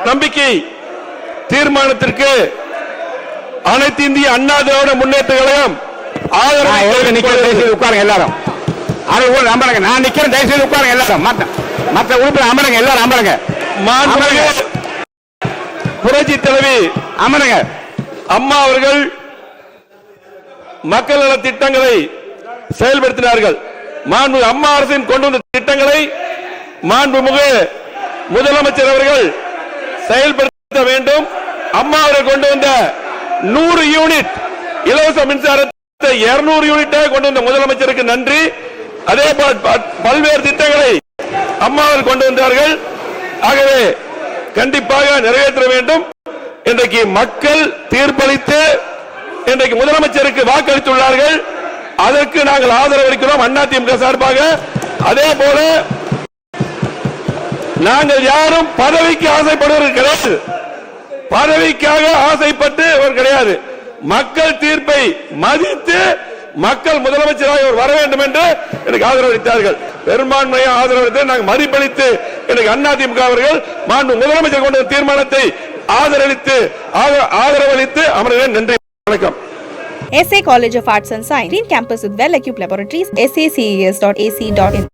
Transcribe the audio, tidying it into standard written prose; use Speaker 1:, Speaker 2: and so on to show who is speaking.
Speaker 1: நம்பிக்கை தீர்மானத்திற்கு அனைத்து இந்திய அண்ணா திராவிட முன்னேற்ற கழகம்
Speaker 2: உட்காருங்க எல்லாரும். அமருங்க. நான் நிக்கிறேன். தயவுசெய்து உட்காருங்க எல்லாரும். மற்ற உறுப்பினர் அமருங்க. எல்லாரும் அமருங்க.
Speaker 1: புரட்சி தலைவி
Speaker 2: அமருங்க.
Speaker 1: அம்மா அவர்கள் மக்கள் நல திட்டங்களை செயல்படுத்தினார்கள். மாண்புமிகு அம்மா அரசின் கொண்டு வந்த திட்டங்களை மாண்புமிகு முதலமைச்சர் அவர்கள் செயல்படுத்த வேண்டும். அம்மா அவர்கள் கொண்டு வந்த 100 யூனிட் இலவச மின்சாரத்தை 200 யூனிட்டாக கொண்டு வந்த முதலமைச்சருக்கு நன்றி. அதே போல் பல்வேறு திட்டங்களை அம்மா அவர்கள் கொண்டு வந்தார்கள். ஆகவே கண்டிப்பாக நிறைவேற்ற வேண்டும். இன்றைக்கு மக்கள் தீர்ப்பளித்து இன்றைக்கு முதலமைச்சருக்கு வாக்களித்துள்ளார்கள். அதற்கு நாங்கள் ஆதரவு அளிக்கிறோம் அதிமுக சார்பாக. அதே போல நாங்கள் யாரும் பதவிக்கு ஆசைப்படுவது கிடையாது. பதவிக்காக ஆசைப்பட்டு கிடையாது. மக்கள் தீர்ப்பை மதித்து மக்கள் முதலமைச்சராக வர வேண்டும் என்று எனக்கு ஆதரவு அளித்தார்கள். பெரும்பான்மையாக ஆதரவு அளித்து நாங்கள் மதிப்பளித்து எனக்கு அதிமுக அவர்கள் மாண்பு முதலமைச்சர் கொண்ட தீர்மானத்தை ஆதரவளித்து அமர்கிறேன். நன்றி, வணக்கம்.
Speaker 3: SA College of Arts and Science, Green Campus with well-equipped laboratories, sacas.ac.in.